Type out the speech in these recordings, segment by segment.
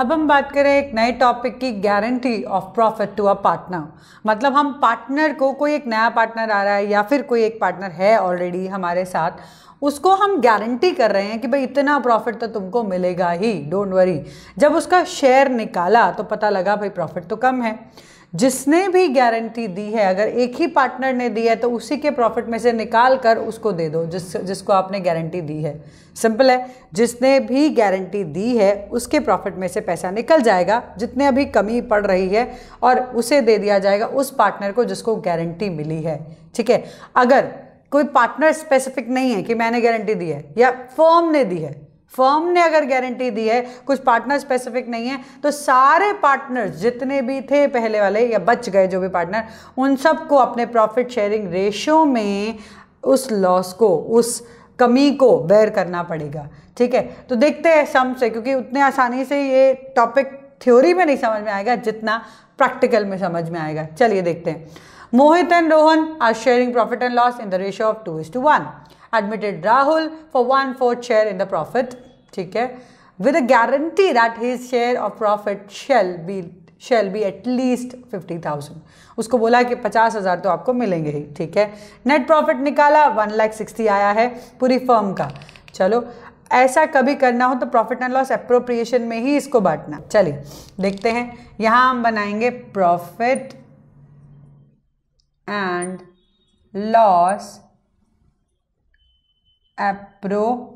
अब हम बात करें एक नए टॉपिक की, guarantee of profit to a partner. मतलब हम पार्टनर को, कोई एक नया पार्टनर आ रहा है या फिर कोई एक पार्टनर है ऑलरेडी हमारे साथ, उसको हम गारंटी कर रहे हैं कि भाई इतना प्रॉफिट तो तुमको मिलेगा ही, डोंट वरी। जब उसका शेयर निकाला तो पता लगा भाई प्रॉफिट तो कम है। जिसने भी गारंटी दी है, अगर एक ही पार्टनर ने दी है तो उसी के प्रॉफिट में से निकाल कर उसको दे दो जिसको आपने गारंटी दी है। सिंपल है, जिसने भी गारंटी दी है उसके प्रॉफिट में से पैसा निकल जाएगा, जितने अभी कमी पड़ रही है, और उसे दे दिया जाएगा उस पार्टनर को जिसको गारंटी मिली है। ठीक है, अगर कोई पार्टनर स्पेसिफिक नहीं है कि मैंने गारंटी दी है या फर्म ने दी है, फर्म ने अगर गारंटी दी है, कुछ पार्टनर स्पेसिफिक नहीं है, तो सारे पार्टनर्स जितने भी थे पहले वाले या बच गए जो भी पार्टनर, उन सबको अपने प्रॉफिट शेयरिंग रेशो में उस लॉस को, उस कमी को बेयर करना पड़ेगा। ठीक है, तो देखते हैं सम से, क्योंकि उतने आसानी से ये टॉपिक थ्योरी में नहीं समझ में आएगा जितना प्रैक्टिकल में समझ में आएगा। चलिए देखते हैं। Mohit and Rohan are sharing profit and loss in the ratio of 2:1. Admitted Rahul for 1/4 share in the profit. ठीक है, with a guarantee that his share of profit shall be at least 50,000. उसको बोला कि 50,000 तो आपको मिलेंगे ही। ठीक है, नेट प्रॉफिट निकाला 1,60,000 आया है पूरी फर्म का। चलो, ऐसा कभी करना हो तो प्रॉफिट एंड लॉस एप्रोप्रिएशन में ही इसको बांटना। चलिए देखते हैं, यहाँ हम बनाएंगे profit and loss appropriation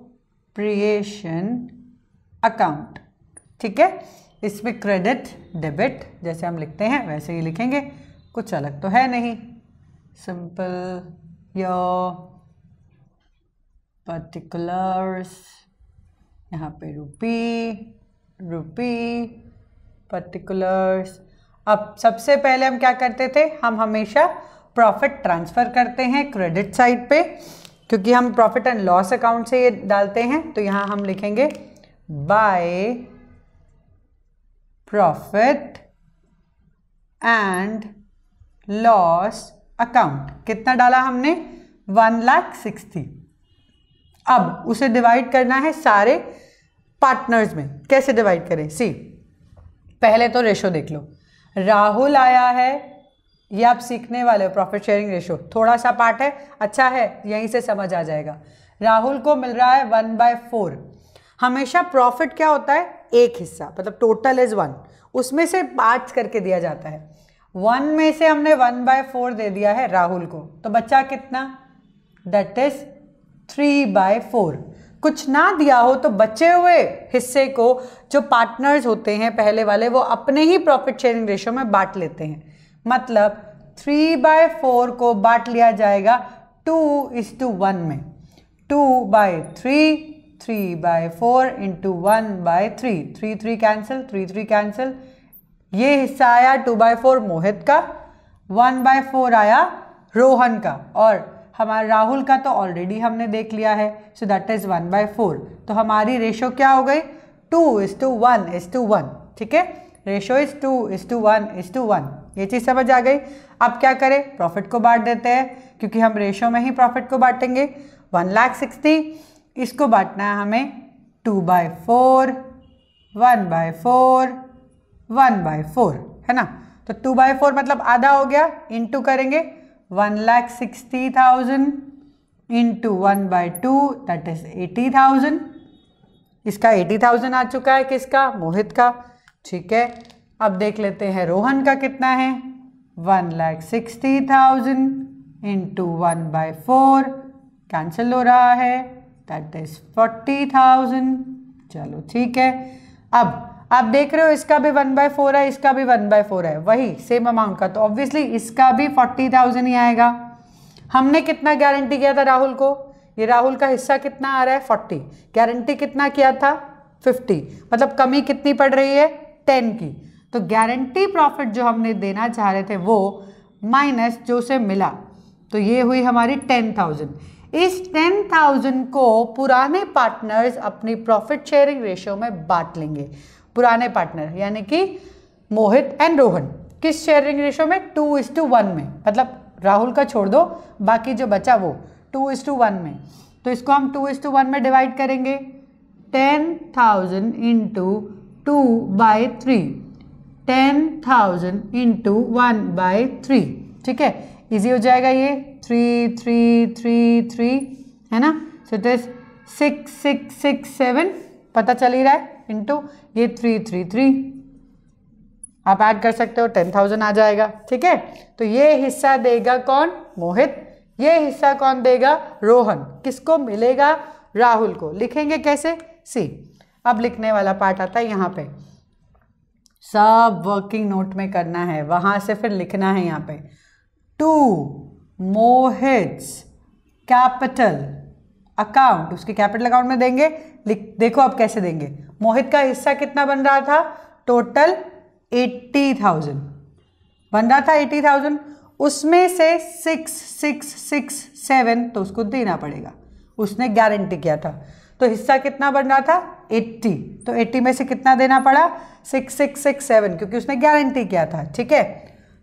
account. ठीक है, इसमें क्रेडिट डेबिट जैसे हम लिखते हैं वैसे ही लिखेंगे, कुछ अलग तो है नहीं। सिंपल योर पर्टिकुलर्स, यहाँ पे रुपी पर्टिकुलर्स। अब सबसे पहले हम क्या करते थे, हम हमेशा प्रॉफिट ट्रांसफ़र करते हैं क्रेडिट साइड पे, क्योंकि हम प्रॉफिट एंड लॉस अकाउंट से ये डालते हैं। तो यहाँ हम लिखेंगे by profit and loss account. कितना डाला हमने, 1,60,000। अब उसे डिवाइड करना है सारे पार्टनर्स में। कैसे डिवाइड करें, सी पहले तो रेशो देख लो। राहुल आया है, ये आप सीखने वाले हो प्रॉफिट शेयरिंग रेशो, थोड़ा सा पार्ट है, अच्छा है, यहीं से समझ आ जाएगा। राहुल को मिल रहा है 1/4। हमेशा प्रॉफिट क्या होता है, एक हिस्सा, मतलब टोटल इज 1, उसमें से 5 करके दिया जाता है। 1 में से हमने 1/4 दे दिया है राहुल को, तो बचा कितना, दैट इज 3/4। कुछ ना दिया हो तो बचे हुए हिस्से को जो पार्टनर्स होते हैं पहले वाले, वो अपने ही प्रॉफिट शेयरिंग रेशो में बांट लेते हैं। मतलब 3/4 को बांट लिया जाएगा 2:1 में। 2/3, 3/4 इंटू 1/3, 3 कैंसिल, 3 कैंसिल। ये हिस्सा आया 2/4 मोहित का, 1/4 आया रोहन का, और हमारा राहुल का तो ऑलरेडी हमने देख लिया है, सो दैट इज 1/4। तो हमारी रेशो क्या हो गई, 2:1:1। ठीक है, रेशो इज 2:1:1। ये चीज़ समझ आ गई। अब क्या करें, प्रॉफिट को बांट देते हैं, क्योंकि हम रेशो में ही प्रॉफिट को बांटेंगे। 1,60,000 इसको बांटना है हमें 2/4, 1/4, 1/4, है ना। तो 2/4 मतलब आधा हो गया, इंटू करेंगे 1,60,000 इंटू 1/2, दैट इज 80,000। इसका 80,000 आ चुका है, किसका, मोहित का। ठीक है, अब देख लेते हैं रोहन का कितना है, 1,60,000 इंटू 1/4, कैंसिल हो रहा है, दैट इज 40,000। चलो ठीक है, अब आप देख रहे हो इसका भी 1/4 है, इसका भी 1/4 है, वही सेम अमाउंट का, तो ऑब्वियसली इसका भी 40,000 ही आएगा। हमने कितना गारंटी किया था राहुल को, ये राहुल का हिस्सा कितना आ रहा है, 40। गारंटी कितना किया था, 50, मतलब कमी कितनी पड़ रही है, 10 की। तो गारंटी प्रॉफिट जो हमने देना चाह रहे थे वो माइनस जो उसे मिला, तो ये हुई हमारी 10,000। इस 10,000 को पुराने पार्टनर्स अपनी प्रॉफिट शेयरिंग रेशियो में बांट लेंगे। पुराने पार्टनर यानी कि मोहित एंड रोहन, किस शेयरिंग रेशियो में, 2:1 में। मतलब राहुल का छोड़ दो, बाकी जो बचा वो 2:1 में। तो इसको हम 2:1 में डिवाइड करेंगे। 10,000 इंटू 2/3, 10,000 इंटू 1/3, ठीक है, इजी हो जाएगा ये, 3 3 3 3 है ना, सो इट इज 6 6 6 7, पता चल ही रहा है, इंटू ये 3 3 3, आप ऐड कर सकते हो, 10,000 आ जाएगा, ठीक है। तो ये हिस्सा देगा कौन? मोहित। ये हिस्सा कौन देगा? रोहन। किसको मिलेगा? राहुल को। लिखेंगे कैसे? सी। अब लिखने वाला पार्ट आता है यहाँ पे, सब वर्किंग नोट में करना है, वहां से फिर लिखना है यहाँ पे, टू मोहित्स कैपिटल अकाउंट, उसके कैपिटल अकाउंट में देंगे। देखो अब कैसे देंगे। मोहित का हिस्सा कितना बन रहा था? टोटल 80,000 बन रहा था, 80,000, उसमें से 6,667 तो उसको देना पड़ेगा, उसने गारंटी किया था। तो हिस्सा कितना बन रहा था? 80, तो 80 में से कितना देना पड़ा? 6,667, क्योंकि उसने गारंटी किया था, ठीक है।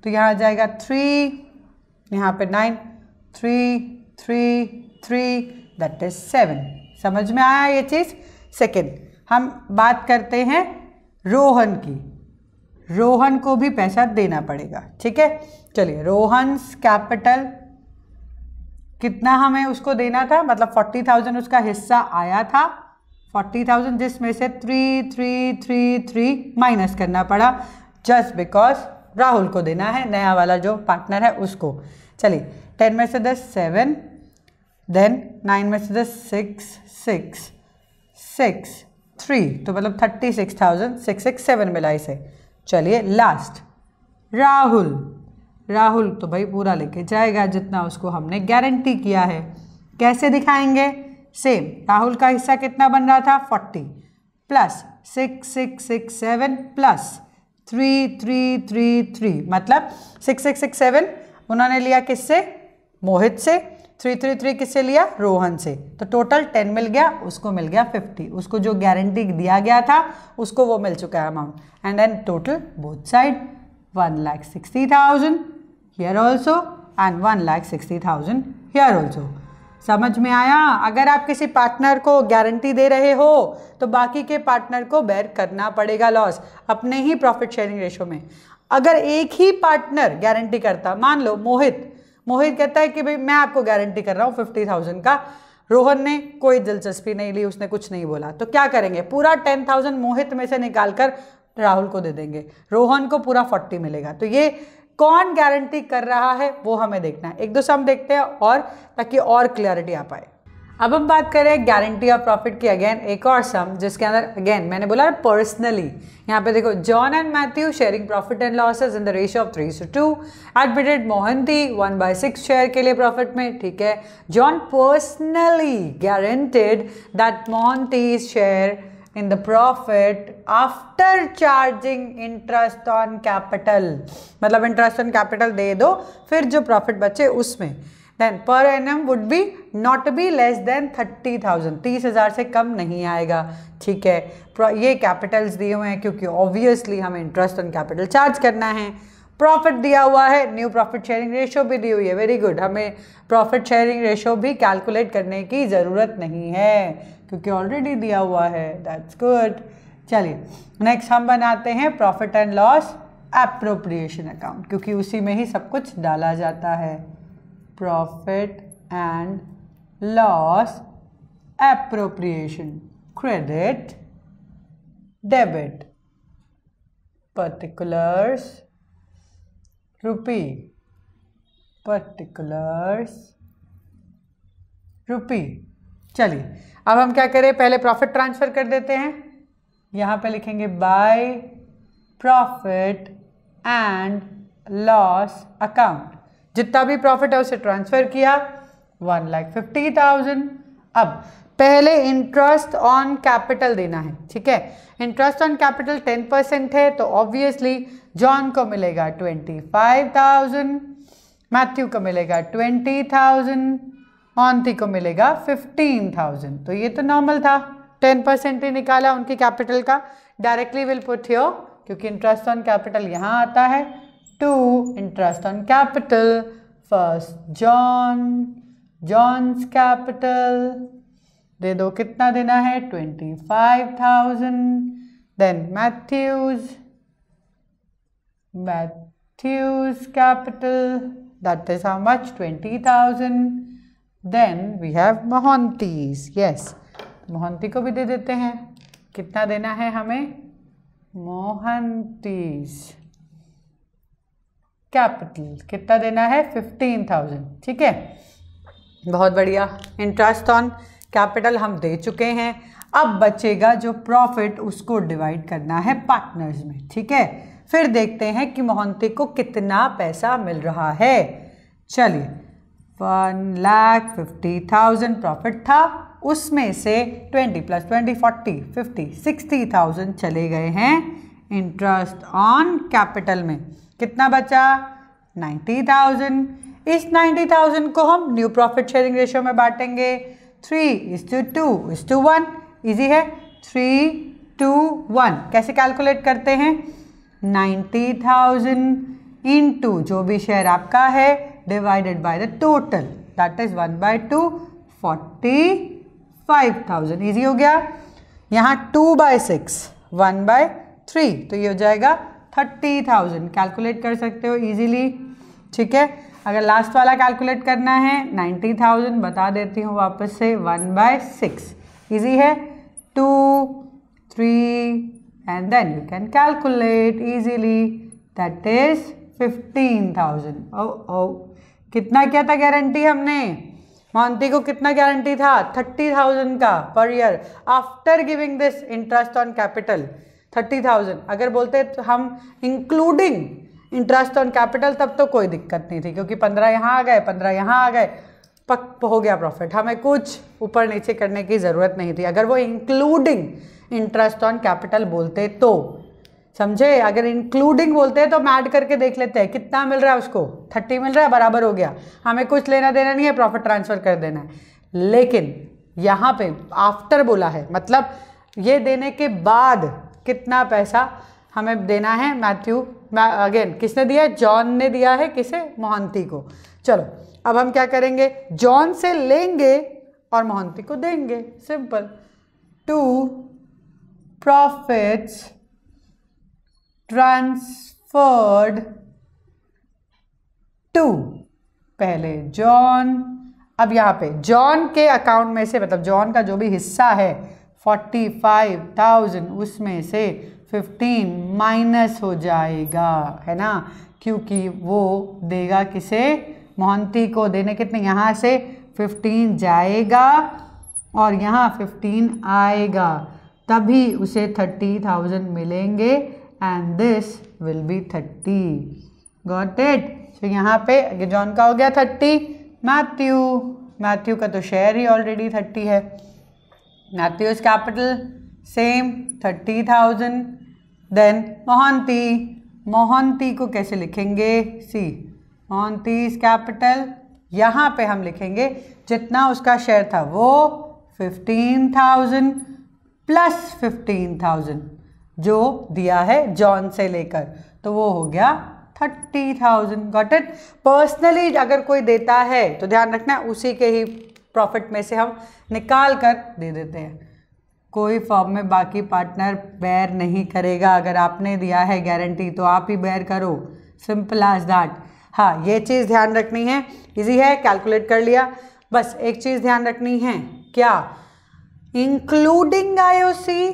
तो यहाँ आ जाएगा 3, यहाँ पे 9, 3 3 3, दैट इज 7। समझ में आया ये चीज़? सेकेंड, हम बात करते हैं रोहन की। रोहन को भी पैसा देना पड़ेगा, ठीक है। चलिए, रोहन्स कैपिटल कितना हमें उसको देना था, मतलब 40,000 उसका हिस्सा आया था, 40,000 जिसमें से 3 3 3 3 माइनस करना पड़ा, जस्ट बिकॉज राहुल को देना है, नया वाला जो पार्टनर है उसको। चलिए, 10 में से 10 7, देन 9 में से 10 6 6 6 3, तो मतलब 36,000, 6 6 7 मिला इसे। चलिए लास्ट राहुल। राहुल तो भाई पूरा लेके जाएगा जितना उसको हमने गारंटी किया है। कैसे दिखाएंगे? सेम, राहुल का हिस्सा कितना बन रहा था? 40 प्लस 6 6 6 7 प्लस 3 3 3 3, मतलब 6 6 6 7 उन्होंने लिया किससे? मोहित से। 3 3 3 किससे लिया? रोहन से। तो टोटल 10 मिल गया, उसको मिल गया 50, उसको जो गारंटी दिया गया था उसको वो मिल चुका है amount. And then total both side 1,60,000 here also and 1,60,000 here also. समझ में आया? अगर आप किसी पार्टनर को गारंटी दे रहे हो तो बाकी के पार्टनर को बेयर करना पड़ेगा लॉस अपने ही प्रॉफिट शेयरिंग रेशो में। अगर एक ही पार्टनर गारंटी करता, मान लो मोहित कहता है कि भाई मैं आपको गारंटी कर रहा हूँ 50,000 का, रोहन ने कोई दिलचस्पी नहीं ली, उसने कुछ नहीं बोला, तो क्या करेंगे? पूरा 10,000 मोहित में से निकालकर राहुल को दे देंगे, रोहन को पूरा 40 मिलेगा। तो ये कौन गारंटी कर रहा है वो हमें देखना है। एक दो सम देखते हैं और, ताकि और क्लियरिटी आ पाए। अब हम बात करें गारंटी ऑफ प्रॉफिट की। अगेन एक और सम जिसके अंदर अगेन मैंने बोला पर्सनली, यहाँ पे देखो, John and Matthew sharing profit and losses in the ratio of 3:2। Admitted Mohanty 1/6 share के लिए प्रॉफिट में, ठीक है। John personally guaranteed that Mohanty's share in the profit after charging interest on capital, मतलब interest on capital दे दो, फिर जो प्रॉफिट बचे उसमें, then per annum would be not be less than 30,000, 30,000 से कम नहीं आएगा, ठीक है। ये कैपिटल्स दिए हुए हैं क्योंकि ऑब्वियसली हमें इंटरेस्ट ऑन कैपिटल चार्ज करना है। प्रॉफिट दिया हुआ है, न्यू प्रॉफिट शेयरिंग रेशो भी दी हुई है, वेरी गुड। हमें प्रॉफिट शेयरिंग रेशो भी कैलकुलेट करने की ज़रूरत नहीं है क्योंकि ऑलरेडी दिया हुआ है, दैट्स गुड। चलिए नेक्स्ट हम बनाते हैं profit and loss appropriation account, क्योंकि उसी में ही सब कुछ डाला जाता है। Profit and loss appropriation, credit debit, particulars rupee, particulars rupee. चलिए अब हम क्या करें, पहले प्रॉफिट ट्रांसफर कर देते हैं। यहाँ पे लिखेंगे by profit and loss account, जितना भी प्रॉफिट है उसे ट्रांसफर किया, 1,50,000। अब पहले इंटरेस्ट ऑन कैपिटल देना है, ठीक है। इंटरेस्ट ऑन कैपिटल 10% है, तो ऑब्वियसली जॉन को मिलेगा 25,000, मैथ्यू को मिलेगा 20,000, ऑन्ती को मिलेगा 15,000। तो ये तो नॉर्मल था, 10% ही निकाला उनकी कैपिटल का। डायरेक्टली विल पुट हियर, क्योंकि इंटरेस्ट ऑन कैपिटल यहाँ आता है, to interest on capital, first John's capital दे दो, कितना देना है 25,000, then Matthew's capital, that is how much? 20,000. Then we have Mohanty's. Yes, Mohanty को भी दे देते हैं. कितना देना है हमें? मोहंतीज कैपिटल कितना देना है? 15,000. ठीक है, बहुत बढ़िया. इंटरेस्ट ऑन कैपिटल हम दे चुके हैं. अब बचेगा जो प्रॉफिट, उसको डिवाइड करना है पार्टनर्स में. ठीक है, फिर देखते हैं कि मोहंती को कितना पैसा मिल रहा है. चलिए, 1,50,000 प्रॉफिट था, उसमें से 20 + 20 40 50 60,000 चले गए हैं इंटरेस्ट ऑन कैपिटल में. कितना बचा? 90,000. इस 90,000 को हम न्यू प्रॉफिट शेयरिंग रेशियो में बांटेंगे. 3:2:1. इजी है. 3:2:1 कैसे कैलकुलेट करते हैं? 90,000 इंटू जो भी शेयर आपका है divided by the total, that is 1/2 45,000. Easy हो गया. यहाँ 2/6 1/3, तो ये हो जाएगा 30,000. कैलकुलेट कर सकते हो इजीली. ठीक है, अगर लास्ट वाला कैलकुलेट करना है 90,000, बता देती हूँ वापस से, 1/6. इजी है. 2 3 and then you can calculate easily, that is 15,000. कितना क्या था गारंटी हमने? मोहंती को कितना गारंटी था? 30,000 का per year after giving this interest on capital. 30,000 अगर बोलते तो हम इंक्लूडिंग इंटरेस्ट ऑन कैपिटल तब तो कोई दिक्कत नहीं थी, क्योंकि 15 यहाँ आ गए, 15 यहाँ आ गए, पक हो गया प्रॉफिट. हमें कुछ ऊपर नीचे करने की ज़रूरत नहीं थी अगर वो इंक्लूडिंग इंटरेस्ट ऑन कैपिटल बोलते तो. समझे? अगर इंक्लूडिंग बोलते हैं तो हम ऐड करके देख लेते हैं कितना मिल रहा है उसको. 30 मिल रहा है, बराबर हो गया, हमें कुछ लेना देना नहीं है, प्रॉफिट ट्रांसफर कर देना है. लेकिन यहाँ पे आफ्टर बोला है, मतलब ये देने के बाद कितना पैसा हमें देना है. मैथ्यू अगेन किसने दिया है? जॉन ने दिया है. किसे? मोहंती को. चलो अब हम क्या करेंगे? जॉन से लेंगे और मोहंती को देंगे. सिंपल. 2 profits transferred to पहले जॉन. अब यहाँ पे जॉन के अकाउंट में से, मतलब जॉन का जो भी हिस्सा है 45,000, उसमें से 15 माइनस हो जाएगा, है ना, क्योंकि वो देगा किसे? मोहंती को. देने कितने? यहाँ से 15 जाएगा और यहाँ 15 आएगा, तभी उसे 30,000 मिलेंगे and this will be 30. Got it? तो यहाँ पे जॉन का हो गया 30. मैथ्यू का तो शेयर ही ऑलरेडी 30 है. Matthews capital same 30,000. Then Mohanty को कैसे लिखेंगे? सी मोहंतीज कैपिटल, यहाँ पे हम लिखेंगे जितना उसका शेयर था वो 15,000 प्लस 15,000 जो दिया है जॉन से लेकर, तो वो हो गया 30,000. Got it? पर्सनली अगर कोई देता है तो ध्यान रखना उसी के ही प्रॉफिट में से हम निकाल कर दे देते हैं. कोई फॉर्म में बाकी पार्टनर बेयर नहीं करेगा. अगर आपने दिया है गारंटी तो आप ही बेयर करो. Simple as that. हाँ, ये चीज़ ध्यान रखनी है. इजी है, कैलकुलेट कर लिया. बस एक चीज़ ध्यान रखनी है, क्या? Including IOC,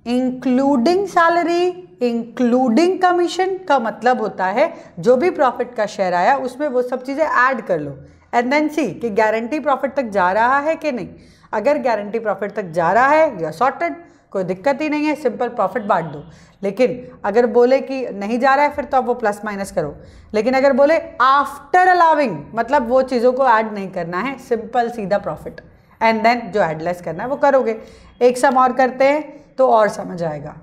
including salary, including commission का मतलब होता है जो भी प्रॉफिट का शेयर आया उसमें वो सब चीज़ें ऐड कर लो एंड देन सी कि गारंटी प्रॉफिट तक जा रहा है कि नहीं. अगर गारंटी प्रॉफिट तक जा रहा है यू आर सॉर्टेड, कोई दिक्कत ही नहीं है, सिंपल प्रॉफिट बांट दो. लेकिन अगर बोले कि नहीं जा रहा है फिर तो आप वो प्लस माइनस करो. लेकिन अगर बोले आफ्टर अलाउिंग, मतलब वो चीज़ों को ऐड नहीं करना है, सिंपल सीधा प्रॉफिट एंड देन जो एड लेस करना है वो करोगे. एक सम और करते हैं तो और समझ आएगा.